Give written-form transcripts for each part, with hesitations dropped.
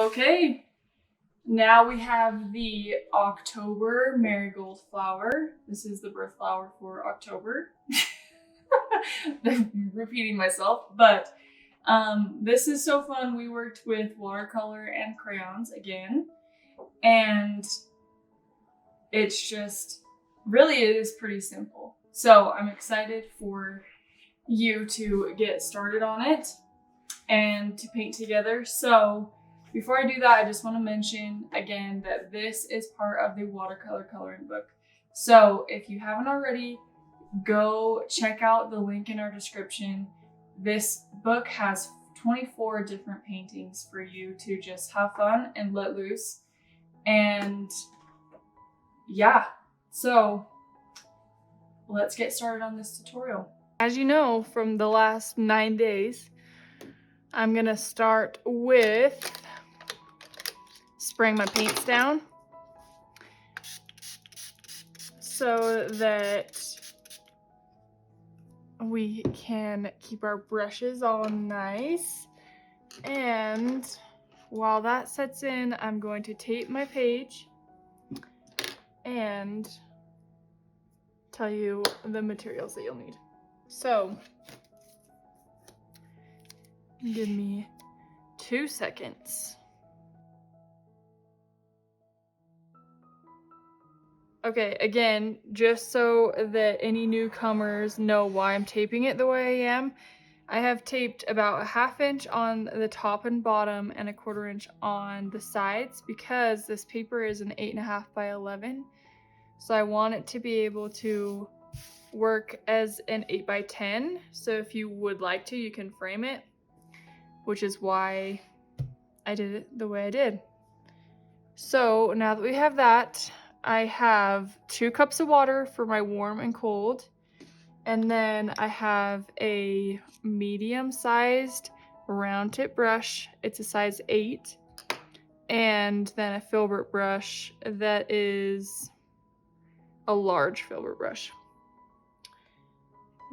Okay, now we have the October marigold flower. This is the birth flower for October. I'm repeating myself, but this is so fun. We worked with watercolor and crayons again, and it's just, really it is pretty simple. So I'm excited for you to get started on it and to paint together. So before I do that, I just want to mention again that this is part of the watercolor coloring book. So if you haven't already, go check out the link in our description. This book has 24 different paintings for you to just have fun and let loose. And yeah, so let's get started on this tutorial. As you know from the last 9 days, I'm gonna start with spraying my paints down so that we can keep our brushes all nice. And while that sets in, I'm going to tape my page and tell you the materials that you'll need. So give me 2 seconds. Okay, again, just so that any newcomers know why I'm taping it the way I am, I have taped about a 1/2 inch on the top and bottom and a 1/4 inch on the sides because this paper is an 8.5 by 11. So I want it to be able to work as an 8 by 10. So if you would like to, you can frame it, which is why I did it the way I did. So now that we have that, I have 2 cups of water for my warm and cold. And then I have a medium-sized round tip brush. It's a size 8. And then a filbert brush that is a large filbert brush.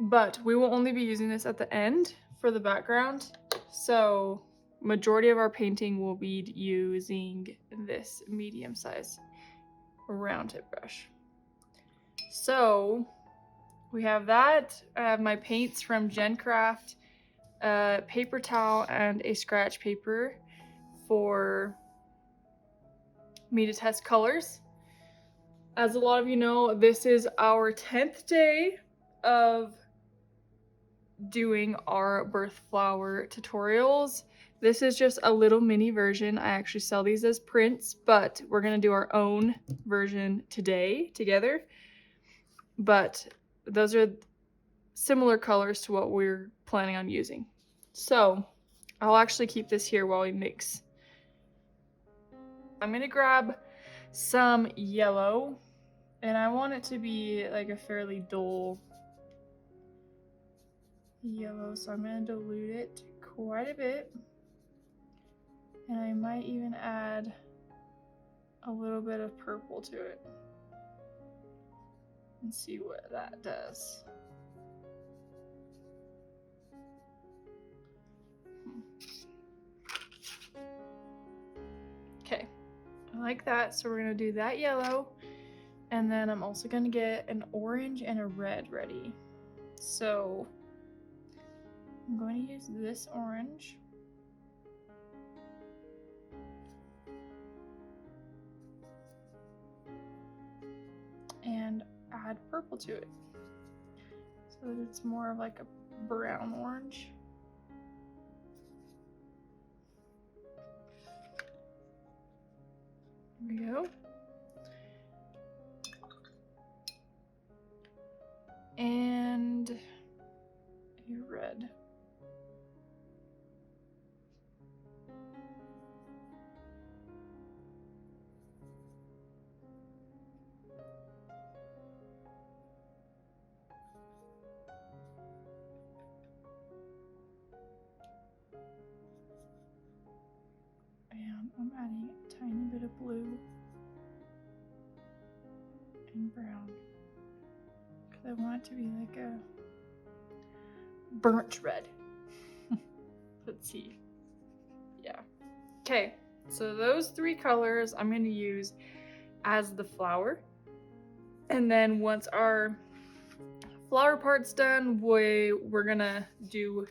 But we will only be using this at the end for the background. So majority of our painting will be using this medium-sized round tip brush. So we have that. I have my paints from GenCraft, a paper towel, and a scratch paper for me to test colors. As a lot of you know, this is our 10th day of doing our birth flower tutorials. This is just a little mini version. I actually sell these as prints, but we're gonna do our own version today together. But those are similar colors to what we're planning on using. So I'll actually keep this here while we mix. I'm gonna grab some yellow, and I want it to be like a fairly dull yellow, so I'm gonna dilute it quite a bit. And I might even add a little bit of purple to it and see what that does. Okay, I like that, so we're gonna do that yellow, and then I'm also gonna get an orange and a red ready. So I'm going to use this orange. And add purple to it so that it's more of like a brown orange. There we go. And a red. And I'm adding a tiny bit of blue and brown because I want it to be like a burnt red. Let's see. Yeah. Okay, So those 3 colors I'm going to use as the flower. And then once our flower part's done, we're going to do...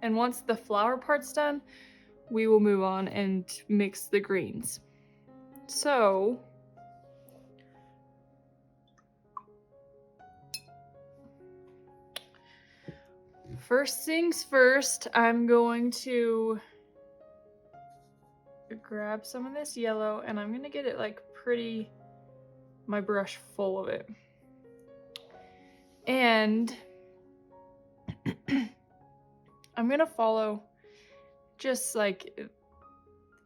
And once the flower part's done, we will move on and mix the greens. So first things first, I'm going to grab some of this yellow and I'm gonna get it like pretty, my brush full of it. And I'm gonna follow just like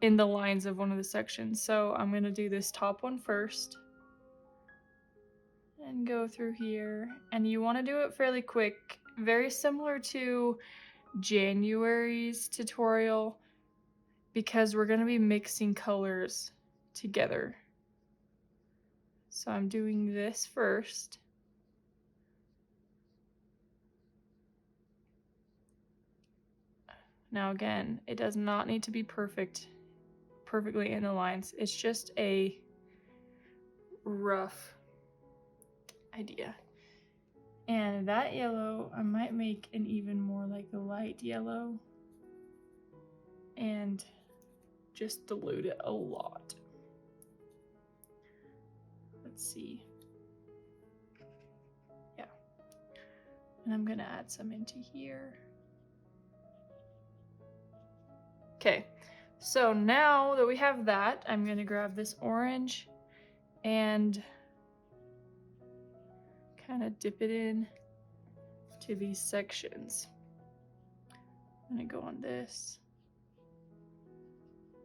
in the lines of one of the sections. So I'm gonna do this top one first and go through here. And you wanna do it fairly quick, very similar to January's tutorial, because we're going to be mixing colors together. So I'm doing this first. Now again, it does not need to be perfectly in the lines. It's just a rough idea. And that yellow, I might make an even more like a light yellow and just dilute it a lot. Let's see. Yeah. And I'm gonna add some into here. Okay, so now that we have that, I'm gonna grab this orange and kind of dip it in to these sections. I'm gonna go on this.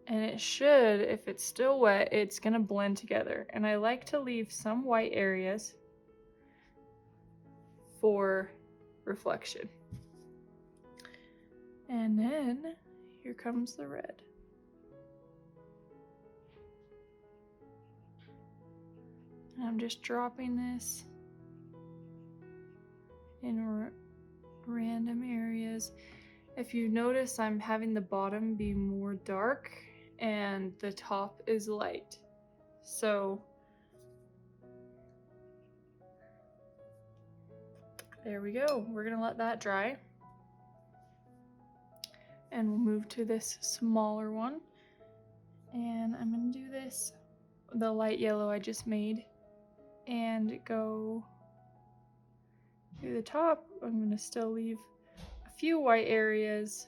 And it should, if it's still wet, it's gonna blend together. And I like to leave some white areas for reflection. And then here comes the red. And I'm just dropping this in random areas. If you notice, I'm having the bottom be more dark and the top is light. So there we go. We're gonna let that dry. And we'll move to this smaller one. And I'm gonna do this, the light yellow I just made, and go through the top. I'm gonna still leave a few white areas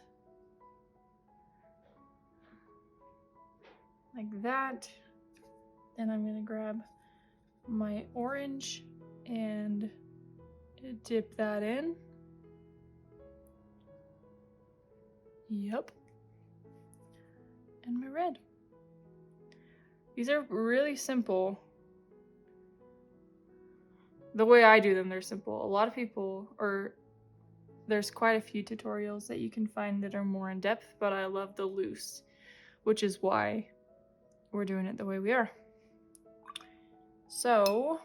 like that. Then I'm gonna grab my orange and dip that in. Yep. And my red. These are really simple. The way I do them, they're simple. A lot of people, or there's quite a few tutorials that you can find that are more in depth, but I love the loose, which is why we're doing it the way we are. So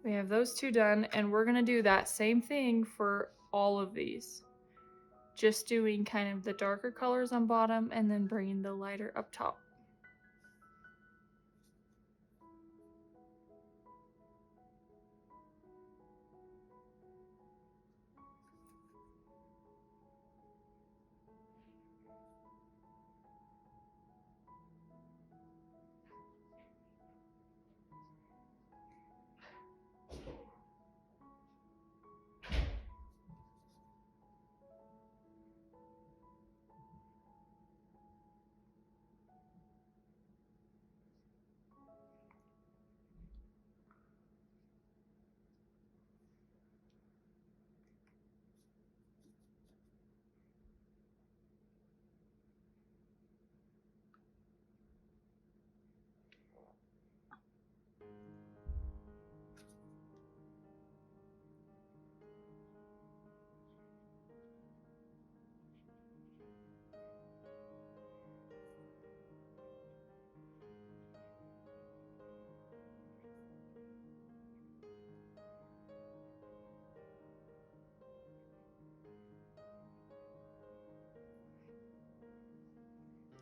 we have those 2 done, and we're gonna do that same thing for all of these. Just doing kind of the darker colors on bottom and then bringing the lighter up top.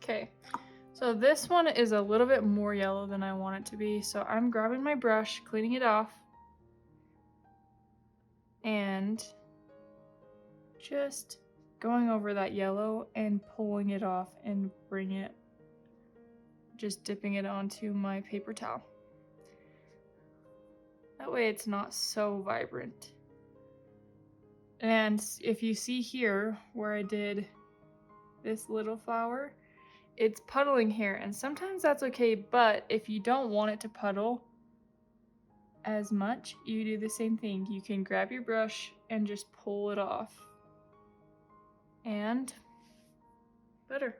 Okay, so this one is a little bit more yellow than I want it to be, so I'm grabbing my brush, cleaning it off, and just going over that yellow and pulling it off and just dipping it onto my paper towel. That way it's not so vibrant. And if you see here where I did this little flower, it's puddling here, and sometimes that's okay, but if you don't want it to puddle as much, you do the same thing. You can grab your brush and just pull it off. And better.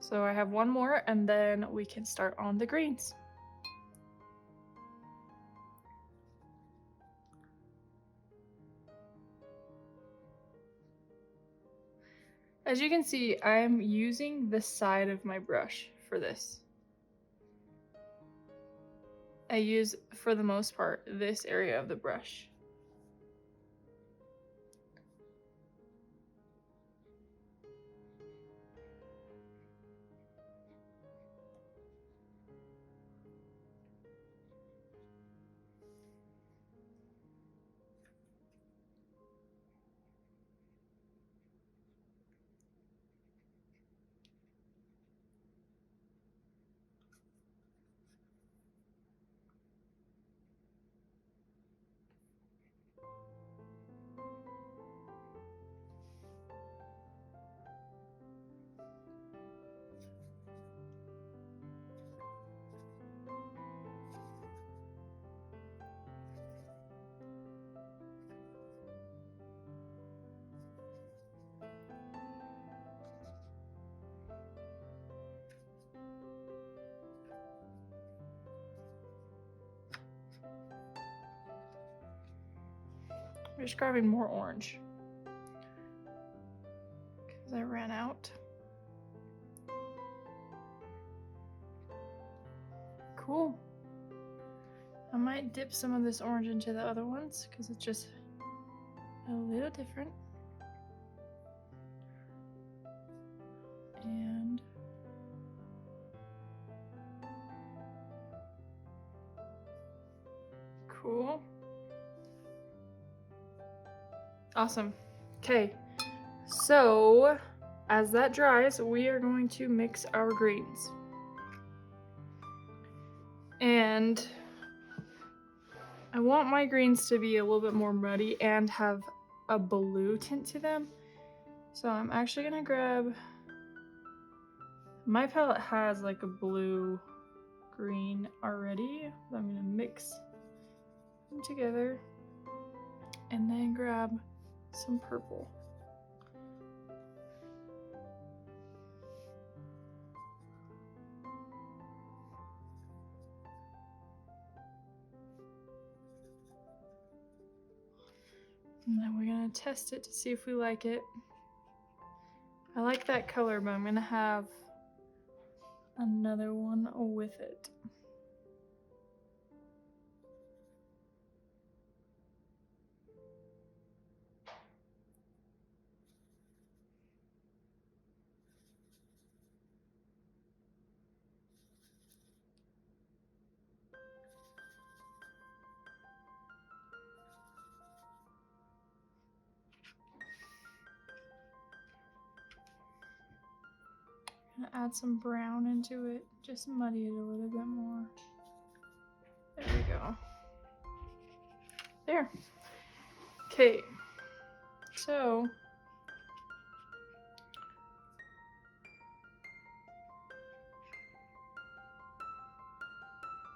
So I have one more, and then we can start on the greens. As you can see, I'm using the side of my brush for this. I use, for the most part, this area of the brush. I'm just grabbing more orange because I ran out. Cool. I might dip some of this orange into the other ones because it's just a little different. And cool. Awesome. Okay, so as that dries, we are going to mix our greens. And I want my greens to be a little bit more muddy and have a blue tint to them. So I'm actually gonna grab, my palette has like a blue green already. I'm gonna mix them together and then grab some purple. And then we're gonna test it to see if we like it. I like that color, but I'm gonna have another one with it. Add some brown into it, just muddy it a little bit more. There we go. There. Okay, so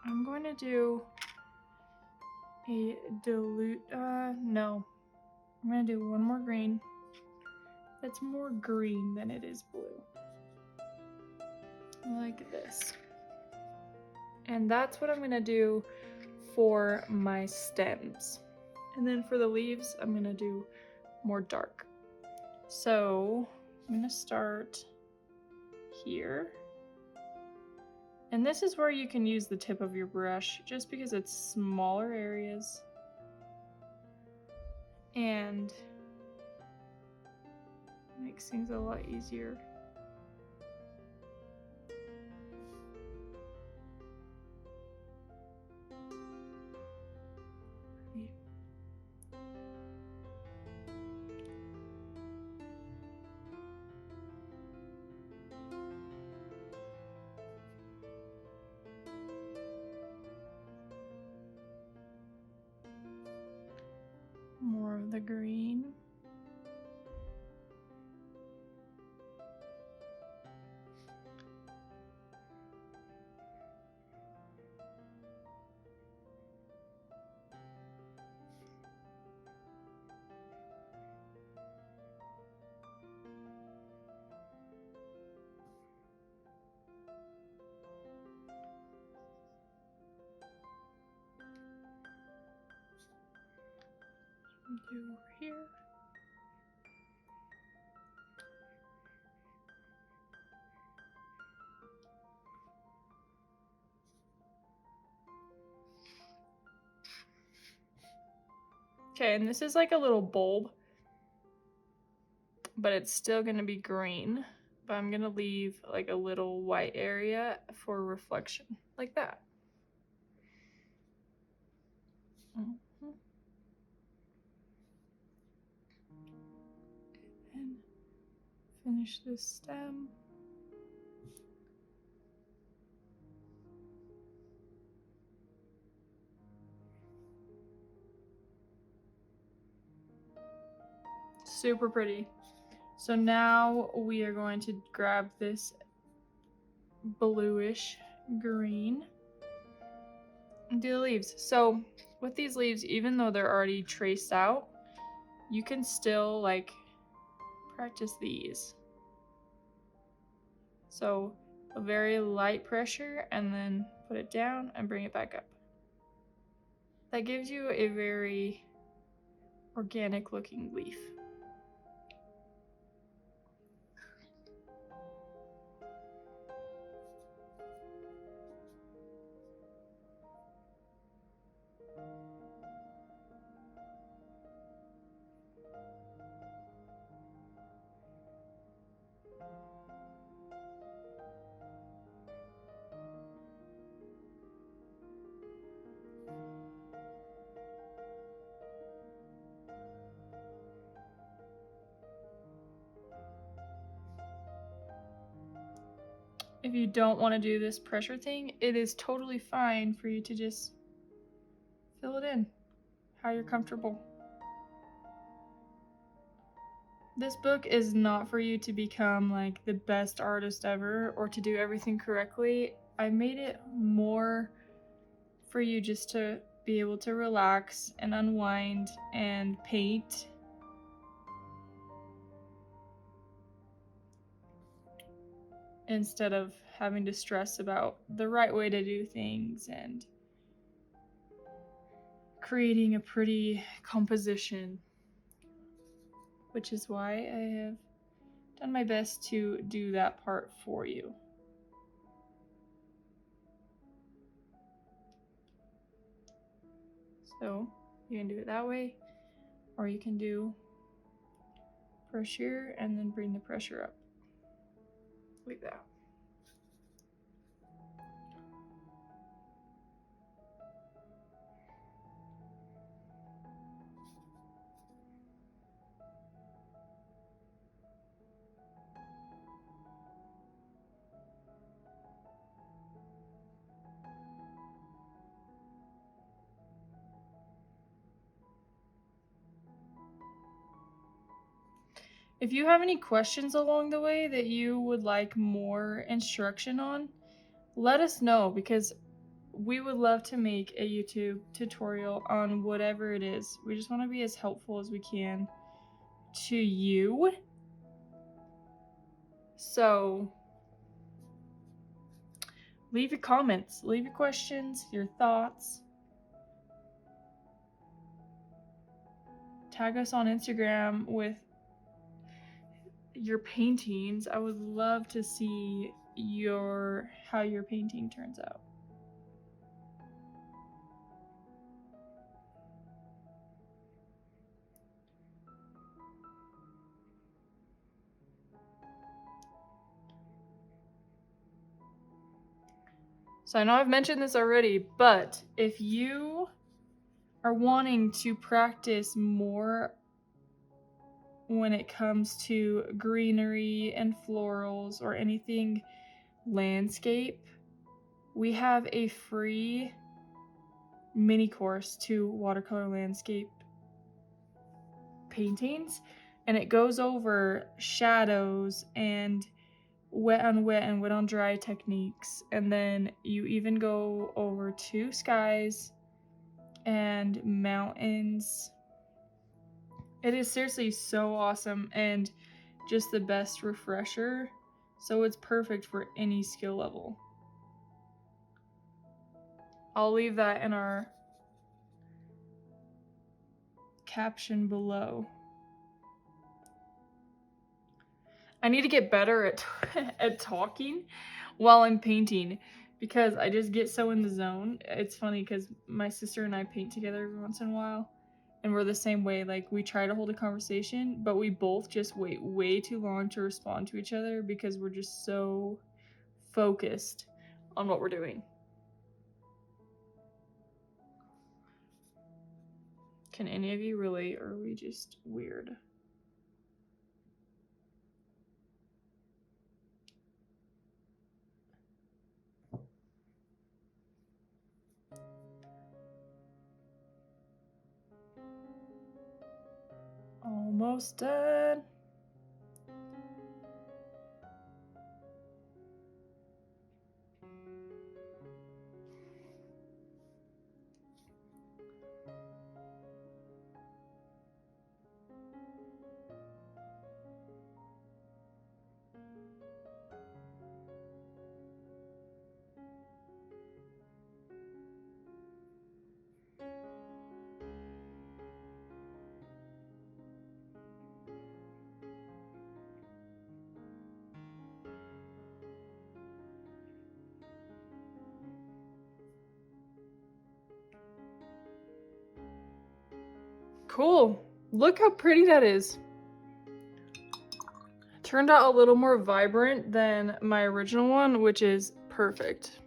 I'm going to do a dilute, no. I'm gonna do one more green that's more green than it is blue. Like this. And that's what I'm gonna do for my stems. And then for the leaves, I'm gonna do more dark. So I'm gonna start here. And this is where you can use the tip of your brush just because it's smaller areas. And makes things a lot easier. green. Do over here. Okay, and this is like a little bulb, but it's still gonna be green. But I'm gonna leave like a little white area for reflection, like that. And finish this stem. Super pretty. So now we are going to grab this bluish green and do the leaves. So with these leaves, even though they're already traced out, you can still like practice these. So a very light pressure and then put it down and bring it back up. That gives you a very organic looking leaf. If you don't want to do this pressure thing, it is totally fine for you to just fill it in how you're comfortable. This book is not for you to become like the best artist ever or to do everything correctly. I made it more for you just to be able to relax and unwind and paint. Instead of having to stress about the right way to do things and creating a pretty composition, which is why I have done my best to do that part for you. So you can do it that way, or you can do pressure and then bring the pressure up like that. If you have any questions along the way that you would like more instruction on, let us know, because we would love to make a YouTube tutorial on whatever it is. We just want to be as helpful as we can to you. So leave your comments, leave your questions, your thoughts. Tag us on Instagram with your paintings. I would love to see how your painting turns out. So I know I've mentioned this already, but if you are wanting to practice more when it comes to greenery and florals or anything landscape, we have a free mini course to watercolor landscape paintings, and it goes over shadows and wet on wet and wet on dry techniques. And then you even go over to skies and mountains. It is seriously so awesome and just the best refresher. So it's perfect for any skill level. I'll leave that in our caption below. I need to get better at talking while I'm painting because I just get so in the zone. It's funny because my sister and I paint together every once in a while, and we're the same way. Like, we try to hold a conversation, but we both just wait way too long to respond to each other because we're just so focused on what we're doing. Can any of you relate, or are we just weird? Almost done. Cool. Look how pretty that is. Turned out a little more vibrant than my original one, which is perfect.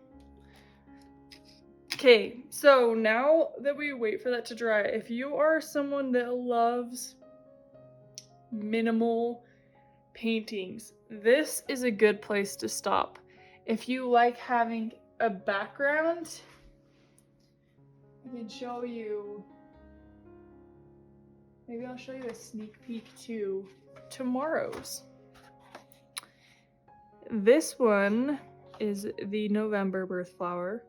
Okay, so now that we wait for that to dry, if you are someone that loves minimal paintings, this is a good place to stop. If you like having a background, I can show you, maybe I'll show you a sneak peek to tomorrow's. This one is the November birth flower,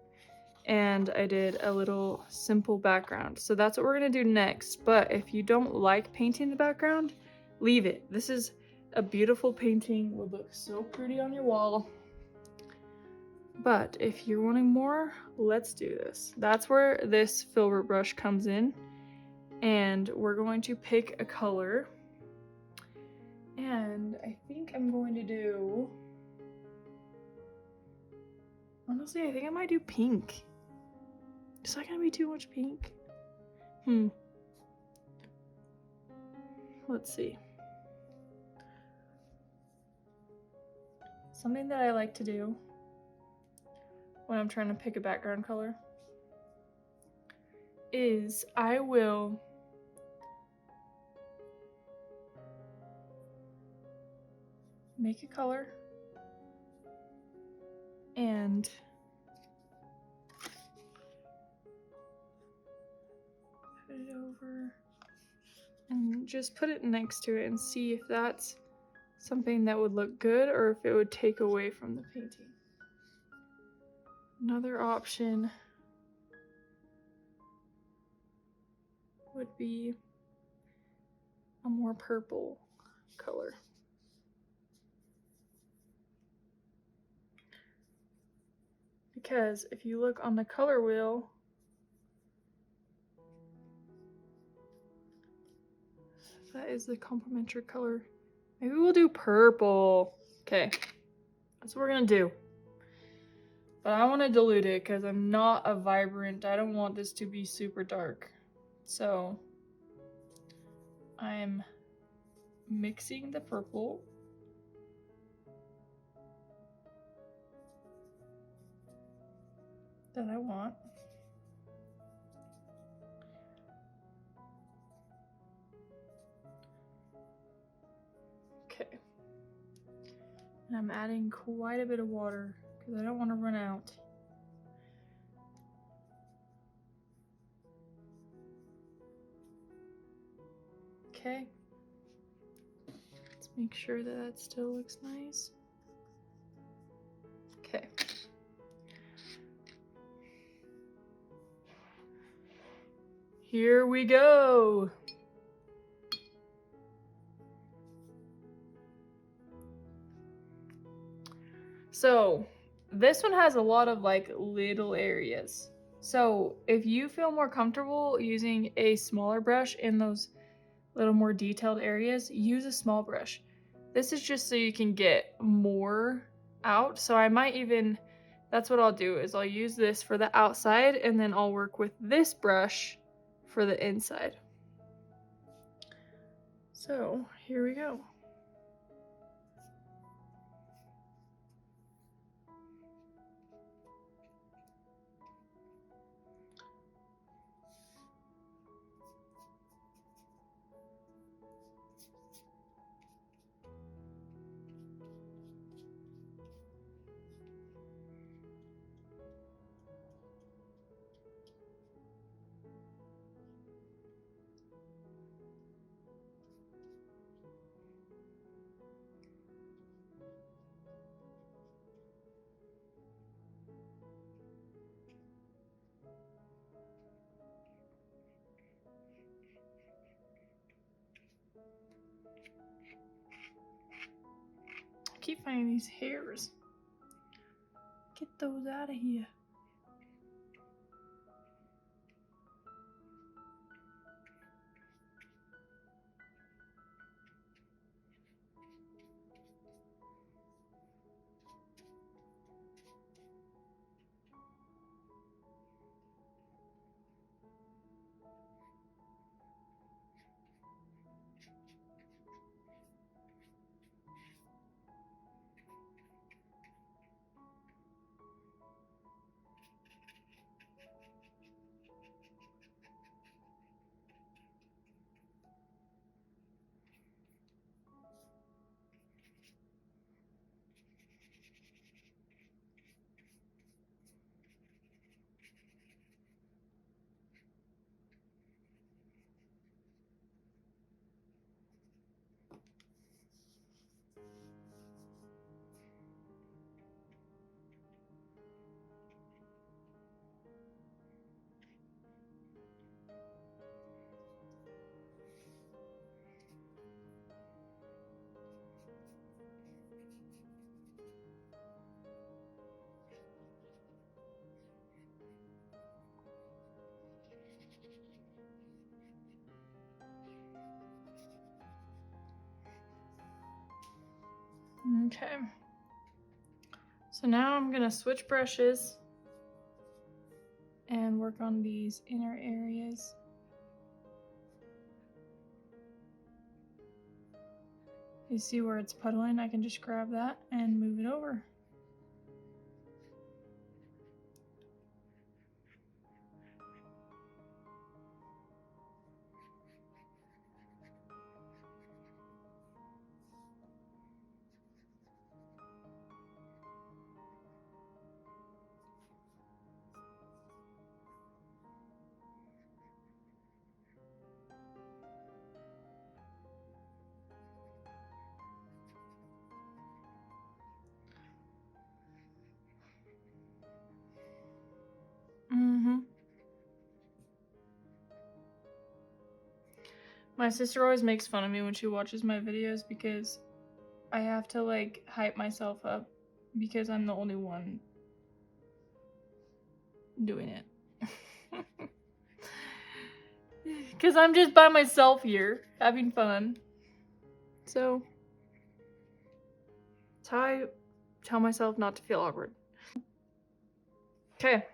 and I did a little simple background. So that's what we're gonna do next. But if you don't like painting the background, leave it. This is a beautiful painting, would look so pretty on your wall. But if you're wanting more, let's do this. That's where this filbert brush comes in, and we're going to pick a color. And I think I'm going to do, honestly, I think I might do pink. Is that gonna be too much pink? Let's see. Something that I like to do when I'm trying to pick a background color is I will make a color and put it over and just put it next to it and see if that's something that would look good or if it would take away from the painting. Another option would be a more purple color. Because if you look on the color wheel, that is the complementary color. Maybe we'll do purple. Okay, that's what we're gonna do. But I want to dilute it because I'm not a vibrant, I don't want this to be super dark. So I'm mixing the purple. That I want. Okay. And I'm adding quite a bit of water because I don't want to run out. Okay. okay? Let's make sure that that still looks nice. Okay. Here we go. So this one has a lot of like little areas. So if you feel more comfortable using a smaller brush in those little more detailed areas, use a small brush. This is just so you can get more out. So I might even, that's what I'll do, is I'll use this for the outside and then I'll work with this brush for the inside. So here we go. I keep finding these hairs. Get those out of here. Okay. So now I'm gonna switch brushes and work on these inner areas. You see where it's puddling? I can just grab that and move it over. My sister always makes fun of me when she watches my videos because I have to like hype myself up because I'm the only one doing it. Because I'm just by myself here having fun. So that's how I tell myself not to feel awkward. Okay.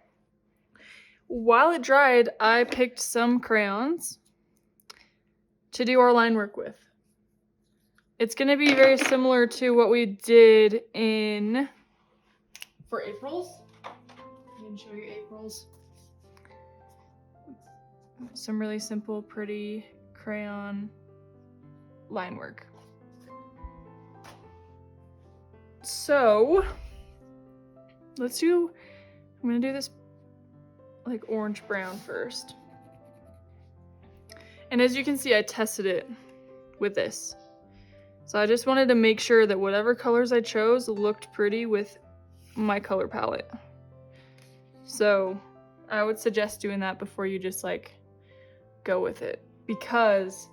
While it dried, I picked some crayons to do our line work with. It's going to be very similar to what we did for April's. I can show you April's. Some really simple, pretty crayon line work. So I'm gonna do this like orange brown first. And as you can see, I tested it with this. So I just wanted to make sure that whatever colors I chose looked pretty with my color palette. So I would suggest doing that before you just like go with it, because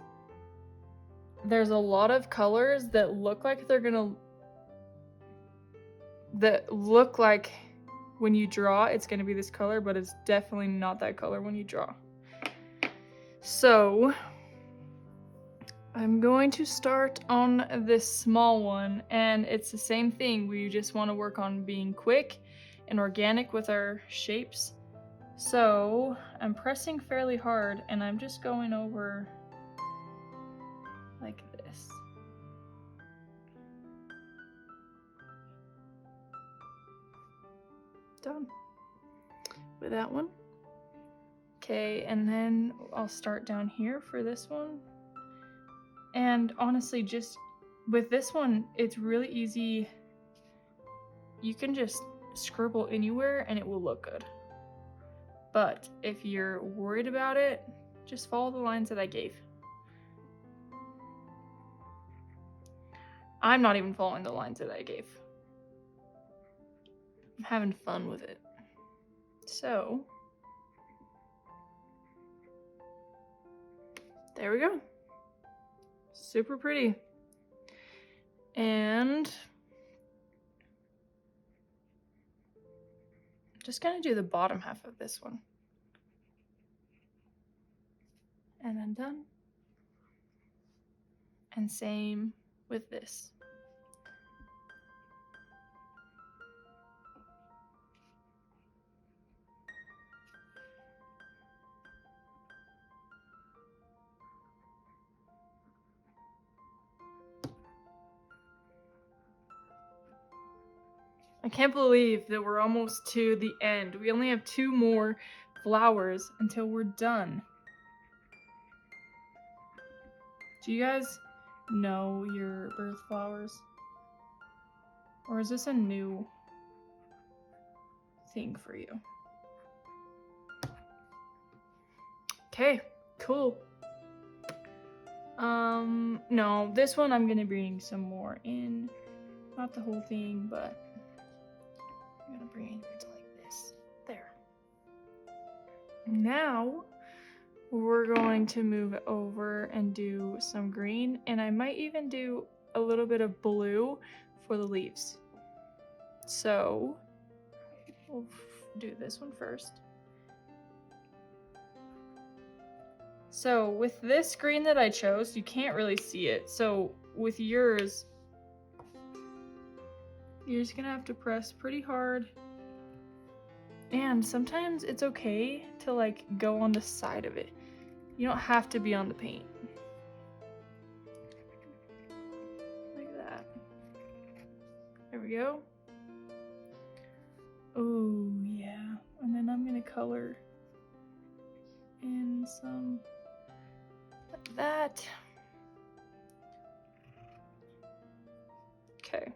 there's a lot of colors that look like when you draw it's gonna be this color, but it's definitely not that color when you draw. So I'm going to start on this small one, and it's the same thing. We just want to work on being quick and organic with our shapes. So I'm pressing fairly hard, and I'm just going over like this. Done with that one. Okay, and then I'll start down here for this one. And honestly, just with this one, it's really easy. You can just scribble anywhere and it will look good. But if you're worried about it, just follow the lines that I gave. I'm not even following the lines that I gave. I'm having fun with it. So, there we go. Super pretty. And I'm just gonna do the bottom half of this one. And then done. And same with this. I can't believe that we're almost to the end. We only have 2 more flowers until we're done. Do you guys know your birth flowers? Or is this a new thing for you? Okay, cool. No, this one I'm gonna bring some more in. Not the whole thing, but I'm gonna bring it like this. There. Now, we're going to move over and do some green, and I might even do a little bit of blue for the leaves. So, we'll do this one first. So with this green that I chose, you can't really see it. So with yours, you're just gonna have to press pretty hard. And sometimes it's okay to like go on the side of it. You don't have to be on the paint. Like that. There we go. Oh yeah. And then I'm gonna color in some like that. Okay.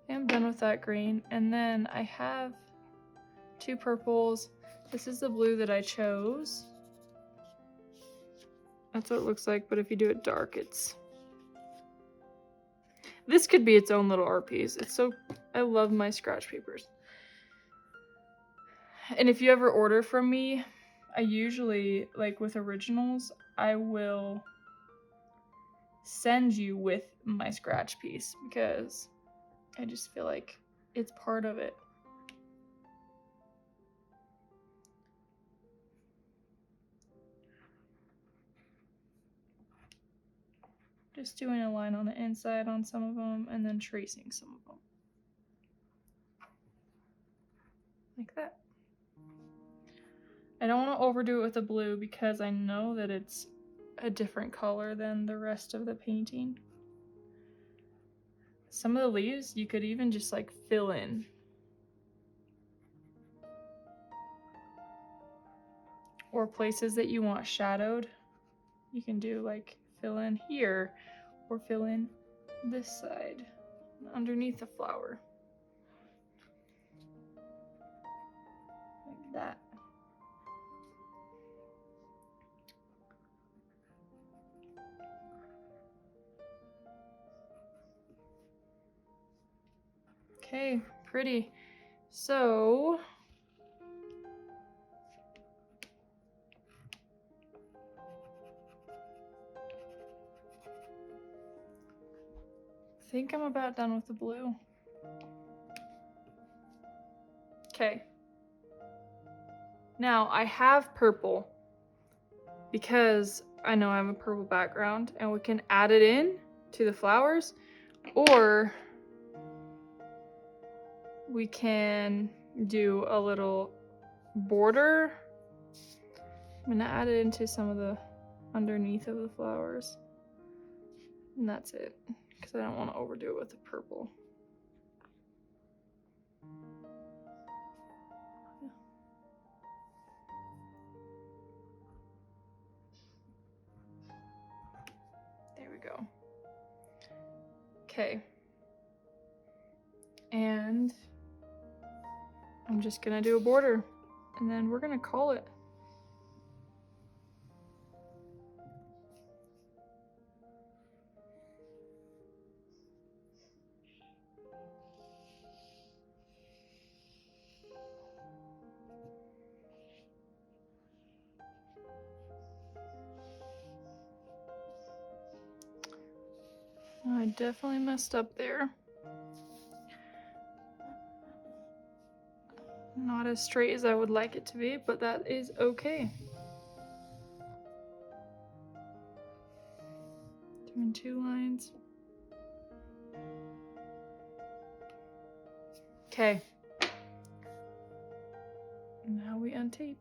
I'm done with that green. And then I have 2 purples. This is the blue that I chose. That's what it looks like, but if you do it dark, this could be its own little art piece. I love my scratch papers. And if you ever order from me, I usually, like with originals, I will send you with my scratch piece because I just feel like it's part of it. Just doing a line on the inside on some of them and then tracing some of them. Like that. I don't want to overdo it with the blue because I know that it's a different color than the rest of the painting. Some of the leaves you could even just like fill in. Or places that you want shadowed, you can do like fill in here or fill in this side underneath the flower. Like that. Okay, pretty. So I think I'm about done with the blue. Okay. Now I have purple because I know I have a purple background, and we can add it in to the flowers, or we can do a little border. I'm gonna add it into some of the underneath of the flowers, and that's it, because I don't want to overdo it with the purple. There we go. Okay. And I'm just gonna do a border, and then we're gonna call it. I definitely messed up there. Not as straight as I would like it to be, but that is okay. Doing 2 lines. Okay. Now we untape.